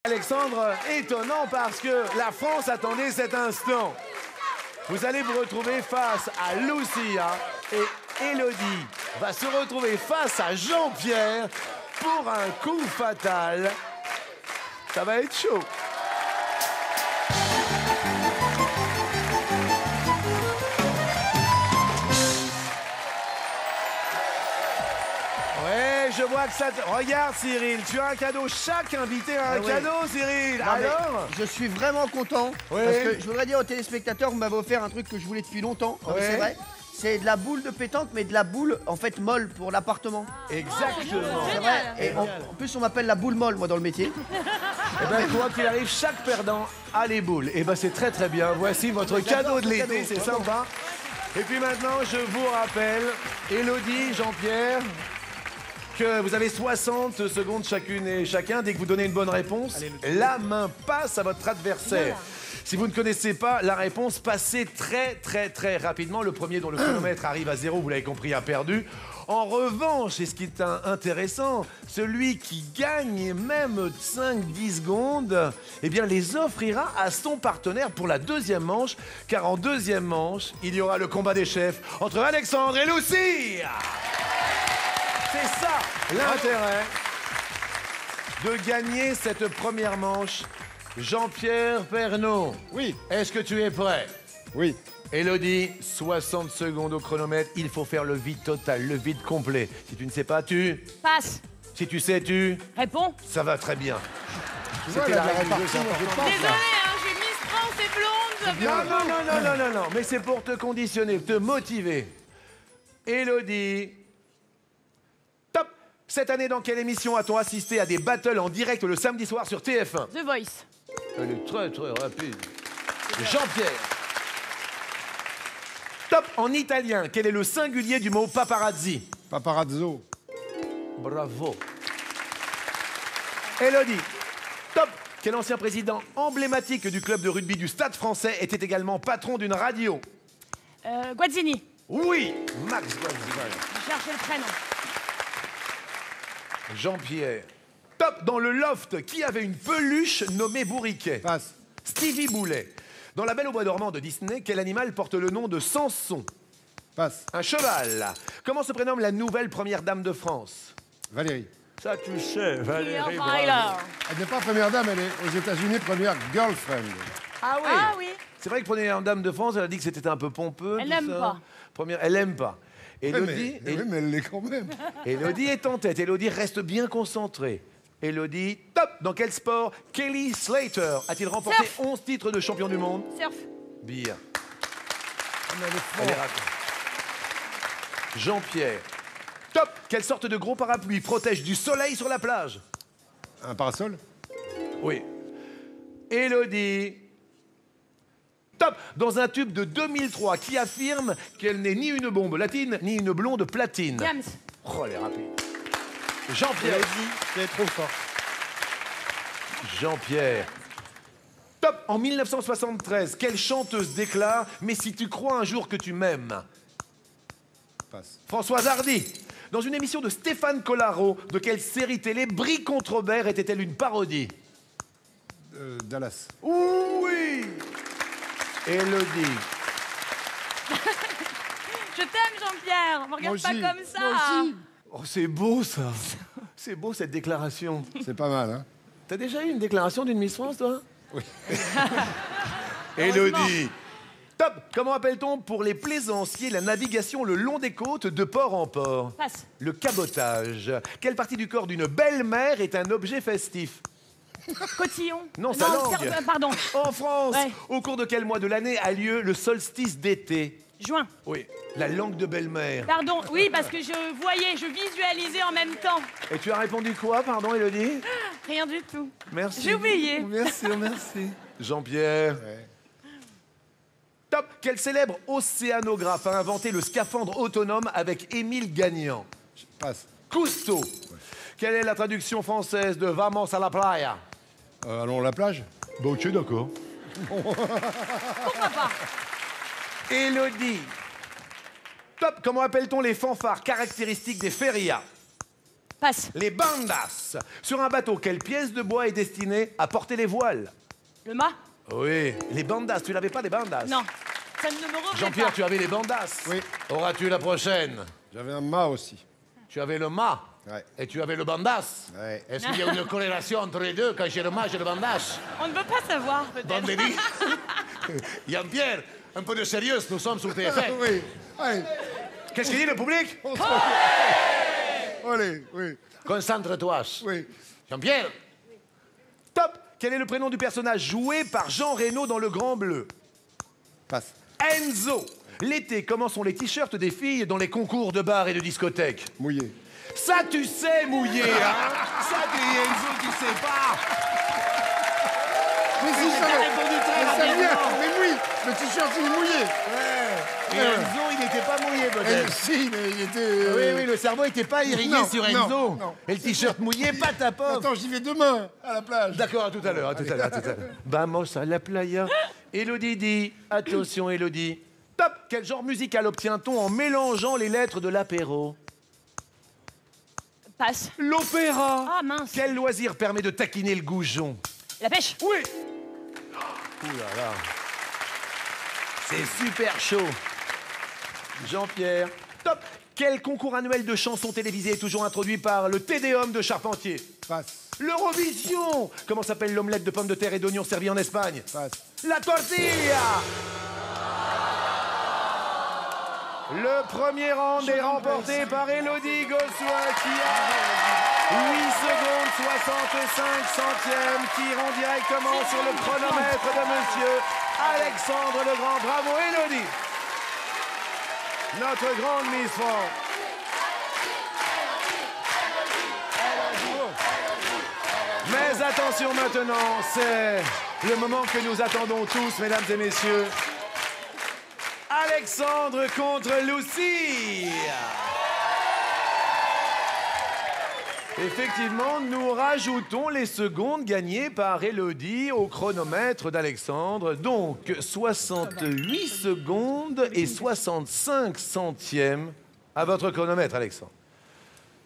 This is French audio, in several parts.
Alexandre, étonnant parce que la France attendait cet instant. Vous allez vous retrouver face à Lucia et Élodie va se retrouver face à Jean-Pierre pour un coup fatal. Ça va être chaud. Ouais, je vois que ça... Regarde, Cyril, tu as un cadeau. Chaque invité a un cadeau, Cyril. Non, alors je suis vraiment content. Oui. Parce que je voudrais dire aux téléspectateurs, vous m'avez offert un truc que je voulais depuis longtemps. Oui. C'est vrai. C'est de la boule de pétanque, mais de la boule, en fait, molle pour l'appartement. Exactement. C'est vrai. Et en plus, on m'appelle la boule molle, moi, dans le métier. Eh ben, quoi qu'il arrive, chaque perdant a les boules. Et ben, c'est très très bien. Voici votre cadeau de l'été, c'est sympa. Et puis maintenant, je vous rappelle, Élodie, Jean-Pierre, que vous avez 60 secondes chacune et chacun. Dès que vous donnez une bonne réponse, la main passe à votre adversaire. Si vous ne connaissez pas la réponse, passez très rapidement. Le premier dont le chronomètre arrive à 0, vous l'avez compris, a perdu. En revanche, et ce qui est intéressant, celui qui gagne même 5-10 secondes, eh bien, les offrira à son partenaire pour la deuxième manche, car en deuxième manche, il y aura le combat des chefs entre Alexandre et Lucie. C'est ça l'intérêt de gagner cette première manche. Jean-Pierre Pernaut. Oui. Est-ce que tu es prêt? Oui. Élodie, 60 secondes au chronomètre. Il faut faire le vide total, le vide complet. Si tu ne sais pas, tu... Passe. Si tu sais, tu... Réponds. Ça va très bien. Tu vois, C'était la la règle du jeu, répartition, c'est je important. pense, Désolée, là. hein, j'ai Miss France et blonde. Non. Mais c'est pour te conditionner, te motiver. Élodie. Top. Cette année, dans quelle émission a-t-on assisté à des battles en direct le samedi soir sur TF1? The Voice. Elle est très rapide. Jean-Pierre. Top. En italien, quel est le singulier du mot paparazzi? Paparazzo. Bravo. Élodie. Top. Quel ancien président emblématique du club de rugby du Stade français était également patron d'une radio? Guazzini. Oui, Max Guazzini. Je cherchais le prénom. Jean-Pierre. Top. Dans le loft, qui avait une peluche nommée Bourriquet? Passe. Stevie Boulet. Dans La Belle au bois dormant de Disney, quel animal porte le nom de Samson? Passe. Un cheval. Comment se prénomme la nouvelle première dame de France? Valérie. Ça, tu sais, Valérie. Clear Tyler. Elle n'est pas première dame, elle est aux États-Unis première girlfriend. Ah oui. Ah oui. C'est vrai que première dame de France, elle a dit que c'était un peu pompeux. Elle tout n'aime ça. pas. Première, elle aime pas. Élodie, Oui, mais elle l'est quand même. Élodie est en tête. Élodie reste bien concentrée. Élodie, top. Dans quel sport Kelly Slater a-t-il remporté Surf. 11 titres de champion du monde? Surf. Bien. Elle est forte. Elle est ratée. Jean-Pierre. Top. Quelle sorte de gros parapluie protège du soleil sur la plage? Un parasol. Oui. Élodie. Top. Dans un tube de 2003 qui affirme qu'elle n'est ni une bombe latine, ni une blonde platine. Diams. Oh, elle est rapide. Jean-Pierre. Tu es trop fort. Jean-Pierre. Top. En 1973, quelle chanteuse déclare « Mais si tu crois un jour que tu m'aimes » Passe. Françoise Hardy. Dans une émission de Stéphane Collaro, de quelle série télé Brie contre Robert était-elle une parodie? Dallas. Oui. Élodie. Je t'aime, Jean-Pierre. Me regarde pas aussi. comme ça. Moi aussi. Oh, c'est beau, ça. C'est beau, cette déclaration. C'est pas mal, hein. T'as déjà eu une déclaration d'une Miss France, toi? Oui. Élodie. Top. Comment appelle-t-on pour les plaisanciers la navigation le long des côtes de port en port? Passe. Le cabotage. Quelle partie du corps d'une belle-mère est un objet festif? Cotillon. Non, sa langue. Pardon. En France, Ouais. au cours de quel mois de l'année a lieu le solstice d'été? Juin. Oui, la langue de belle-mère. Pardon. Oui, parce que je visualisais en même temps. Et tu as répondu quoi, pardon, Élodie? Rien du tout. Merci. J'ai oublié. Merci. Jean-Pierre. Ouais. Top. Quel célèbre océanographe a inventé le scaphandre autonome avec Émile Gagnant? Passe. Cousteau. Quelle est la traduction française de Vamos à la playa? Allons à la plage. Bah ok, d'accord. Pourquoi pas? Élodie. Top. Comment appelle-t-on les fanfares caractéristiques des férias? Passe. Les bandas. Sur un bateau, quelle pièce de bois est destinée à porter les voiles? Le mât? Oui, les bandas. Tu n'avais pas les bandas? Non. Ça ne me revient pas. Jean-Pierre, tu avais les bandas? Oui. Auras-tu la prochaine? J'avais un mât aussi. Tu avais le mât? Ouais. Et tu avais le bandas? Ouais. Est-ce qu'il y a une corrélation entre les deux? Quand j'ai le mât, j'ai le bandas. On ne veut pas savoir, peut-être. Bandélie. Jean-Pierre, un peu de sérieux, nous sommes sur TF1. Oui. Allez. Qu'est-ce qu'il dit le public? Allez, oui. Concentre-toi. Oui. Jean-Pierre. Top. Quel est le prénom du personnage joué par Jean Reno dans Le Grand Bleu? Passe. Enzo. L'été, comment sont les t-shirts des filles dans les concours de bar et de discothèque? Mouillé. Ça, tu sais, mouillé, hein? Ça, tu Enzo, tu sais pas. Mais si, ça t'as répondu très mais ça vient. rapidement. Mais oui, le t-shirt, il est mouillé. Et Enzo, il n'était pas mouillé, peut-être. Si, mais il était... Oui, oui, le cerveau n'était pas irrigué Non, sur non, Enzo. non. Et le t-shirt mouillé, pas ta pauvre. Attends, j'y vais demain, à la plage. D'accord, à tout à l'heure, à tout à l'heure, à tout à l'heure. Vamos à la playa. Élodie dit, attention Élodie. Top. Quel genre musical obtient-on en mélangeant les lettres de l'apéro? Passe. L'opéra. Ah, mince. Quel loisir permet de taquiner le goujon? La pêche. Oui. Ouh là là. C'est super chaud. Jean-Pierre. Top. Quel concours annuel de chansons télévisées est toujours introduit par le Tédéum de Charpentier? Passe. L'Eurovision. Comment s'appelle l'omelette de pommes de terre et d'oignons servie en Espagne? Passe. La tortilla. Le premier round est remporté par Élodie Gossuin qui a 8 secondes 65 centièmes, tirant directement sur le chronomètre de monsieur Alexandre Legrand. Bravo Élodie, notre grande Miss France. Mais attention maintenant, c'est le moment que nous attendons tous, mesdames et messieurs. Alexandre contre Lucie. Effectivement, nous rajoutons les secondes gagnées par Élodie au chronomètre d'Alexandre. Donc, 68 secondes et 65 centièmes à votre chronomètre, Alexandre.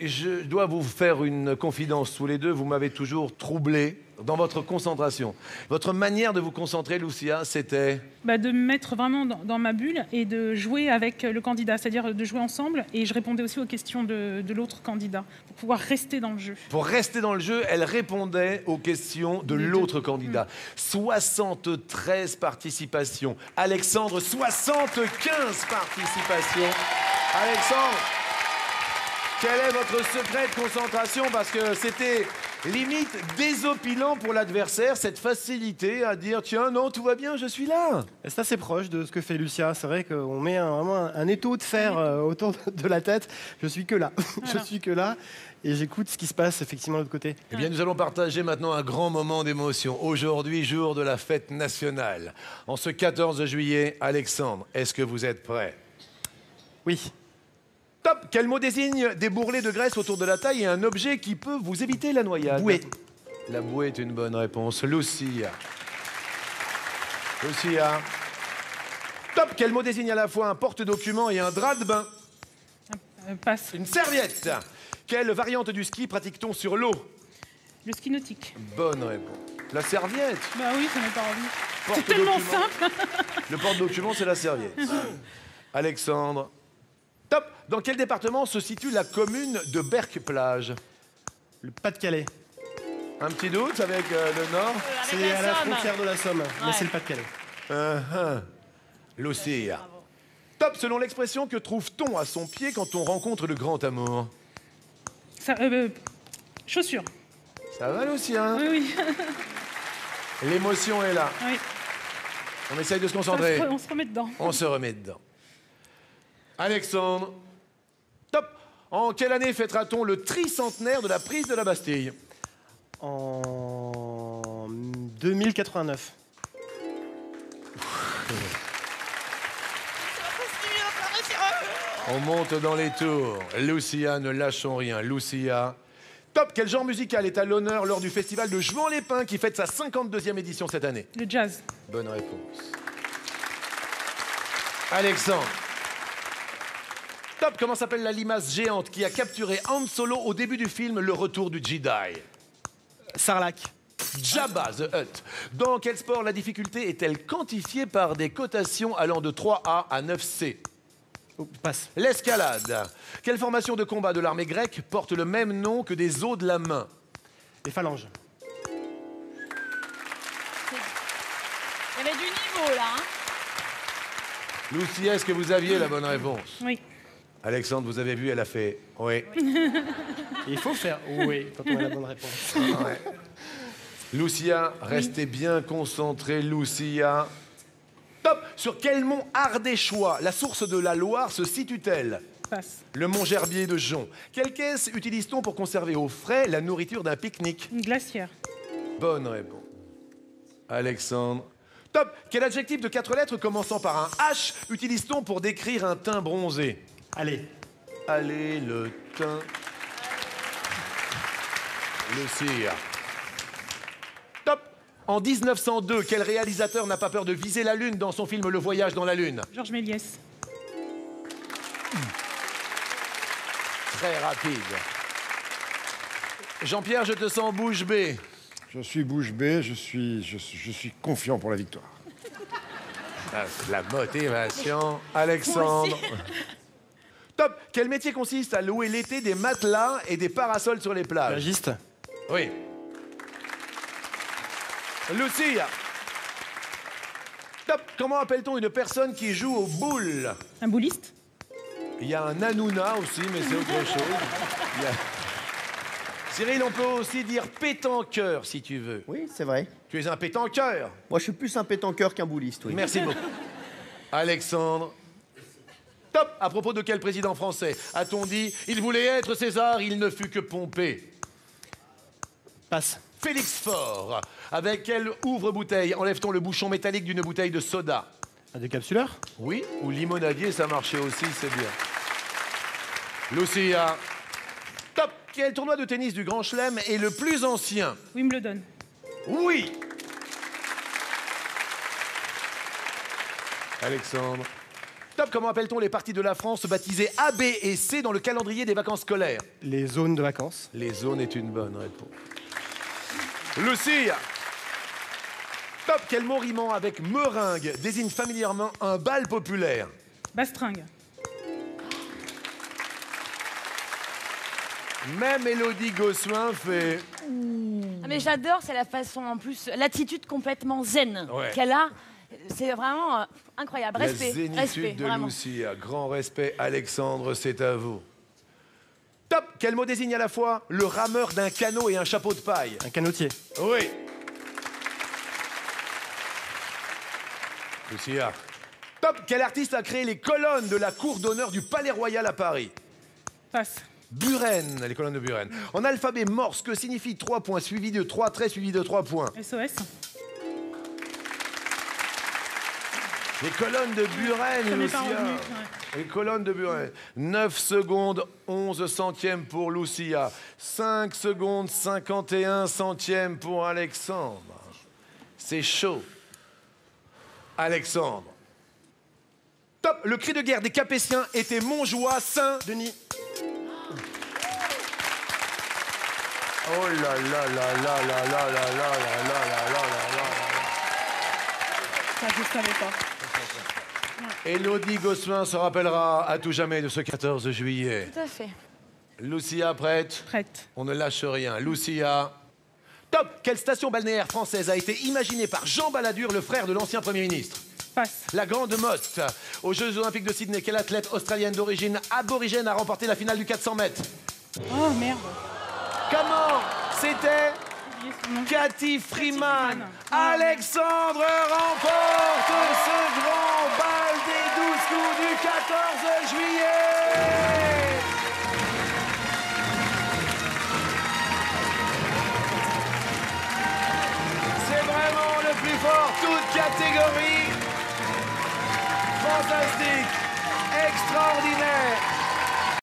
Je dois vous faire une confidence tous les deux. Vous m'avez toujours troublé dans votre concentration. Votre manière de vous concentrer, Lucia, c'était... De me mettre vraiment dans ma bulle et de jouer avec le candidat, c'est-à-dire de jouer ensemble. Et je répondais aussi aux questions de l'autre candidat pour pouvoir rester dans le jeu. Pour rester dans le jeu, elle répondait aux questions de l'autre candidat. 73 participations. Alexandre, 75 participations. Alexandre, quel est votre secret de concentration? Parce que c'était limite désopilant pour l'adversaire, cette facilité à dire « Tiens, non, tout va bien, je suis là ». C'est assez proche de ce que fait Lucia. C'est vrai qu'on met vraiment un étau de fer autour de la tête. Je suis que là. Voilà. Je suis que là. Et j'écoute ce qui se passe effectivement de l'autre côté. Eh bien, nous allons partager maintenant un grand moment d'émotion. Aujourd'hui, jour de la fête nationale. En ce 14 juillet, Alexandre, est-ce que vous êtes prêt? Oui. Top. Quel mot désigne des bourrelets de graisse autour de la taille et un objet qui peut vous éviter la noyade? Bouée. La bouée est une bonne réponse. Lucia. Lucia. Top. Quel mot désigne à la fois un porte-document et un drap de bain? Passe. Une serviette. Quelle variante du ski pratique-t-on sur l'eau? Le ski nautique. Bonne réponse. La serviette. Oui, ça m'est pas envie. C'est tellement Porte-document. simple. Le porte-document, c'est la serviette. Alexandre. Top. Dans quel département se situe la commune de Berck-Plage? Le Pas-de-Calais. Un petit doute avec le Nord? Avec C'est à la Somme. frontière de la Somme. Mais c'est le Pas-de-Calais. Lucia. Top. Selon l'expression, que trouve-t-on à son pied quand on rencontre le grand amour? Chaussures. Ça va, Lucia? Oui, oui. L'émotion est là. Oui. On essaye de se concentrer. On se remet dedans. On se remet dedans. Alexandre. Top. En quelle année fêtera-t-on le tricentenaire de la prise de la Bastille? En 2089. On monte dans les tours. Lucia, ne lâchons rien. Lucia. Top. Quel genre musical est à l'honneur lors du festival de Jouan-les-Pins qui fête sa 52e édition cette année? Le jazz. Bonne réponse. Alexandre. Top, comment s'appelle la limace géante qui a capturé Han Solo au début du film Le Retour du Jedi? Sarlac. Jabba the Hutt. Dans quel sport la difficulté est-elle quantifiée par des cotations allant de 3A à 9C? Oh, passe. L'escalade. Quelle formation de combat de l'armée grecque porte le même nom que des os de la main? Les phalanges. Il y avait du niveau là. Hein. Lucie, est-ce que vous aviez la bonne réponse? Oui. Alexandre, vous avez vu, elle a fait oui. Il faut faire oui quand on a la bonne réponse. Ouais. Lucia, restez bien concentrée, Lucia. Top. Sur quel mont ardéchois la source de la Loire se situe-t-elle? Passe. Le mont Gerbier de Jonc. Quelle caisse utilise-t-on pour conserver au frais la nourriture d'un pique-nique? Une glacière. Bonne réponse. Alexandre. Top. Quel adjectif de 4 lettres commençant par un H utilise-t-on pour décrire un teint bronzé? Allez. Allez, le teint. Le cire. Top. En 1902, quel réalisateur n'a pas peur de viser la Lune dans son film Le Voyage dans la Lune? Georges Méliès. Très rapide. Jean-Pierre, je te sens bouche bée. Je suis bouche bée, je suis confiant pour la victoire. Ah, c'est de la motivation. Alexandre. Top. Quel métier consiste à louer l'été des matelas et des parasols sur les plages? Plagiste. Oui. Lucie. Top. Comment appelle-t-on une personne qui joue aux boules? Un bouliste. Il y a un Hanouna aussi, mais c'est autre chose. Il y a- Cyril, on peut aussi dire pétanqueur, si tu veux. Oui, c'est vrai. Tu es un pétanqueur. Moi, je suis plus un pétanqueur qu'un bouliste, oui. Merci beaucoup. Alexandre. Top. À propos de quel président français a-t-on dit « Il voulait être César, il ne fut que Pompée » Passe. Félix Faure. Avec quel ouvre-bouteille enlève-t-on le bouchon métallique d'une bouteille de soda? Un décapsuleur. Oui, ou limonadier, ça marchait aussi, c'est bien. Lucia. Top. Quel tournoi de tennis du Grand Chelem est le plus ancien? Wimbledon. Oui. Alexandre. Top. Comment appelle-t-on les parties de la France baptisées A, B et C dans le calendrier des vacances scolaires? Les zones de vacances. Les zones est une bonne réponse. Lucie. Top. Quel mot rimant avec meringue désigne familièrement un bal populaire? Bastringue. Même Élodie Gossuin fait... Ah, mais j'adore, c'est la façon, en plus, l'attitude complètement zen Ouais. qu'elle a. C'est vraiment incroyable. Respect, La zénitude respect, de vraiment. Lucia. Grand respect, Alexandre, c'est à vous. Top. Quel mot désigne à la fois le rameur d'un canot et un chapeau de paille? Un canotier. Oui. Lucia. Top. Quel artiste a créé les colonnes de la cour d'honneur du Palais Royal à Paris? Passe. Buren, les colonnes de Buren. En alphabet morse, que signifie 3 points suivis de 3 traits suivis de 3 points? SOS. Les colonnes de Buren, Ça m'est Lucia. pas revenu. Ouais. Les colonnes de Buren. 9 secondes, 11 centièmes pour Lucia. 5 secondes, 51 centièmes pour Alexandre. C'est chaud. Alexandre. Top. Le cri de guerre des Capétiens était Montjoie, Saint-Denis. Oh là là là là là là là là là là là là. Ça, je ne savais pas. Élodie Gossuin se rappellera à tout jamais de ce 14 juillet. Tout à fait. Lucia, prête? Prête. On ne lâche rien. Lucia. Top. Quelle station balnéaire française a été imaginée par Jean Balladur, le frère de l'ancien Premier ministre? Passe. La Grande Motte. Aux Jeux Olympiques de Sydney, quelle athlète australienne d'origine aborigène a remporté la finale du 400 mètres? Oh merde. Comment? C'était J'ai oublié son nom. Cathy Freeman. Freeman. Alexandre remporte ce grand bal des 12 coups du 14 juillet. C'est vraiment le plus fort, toute catégorie. Fantastique, extraordinaire.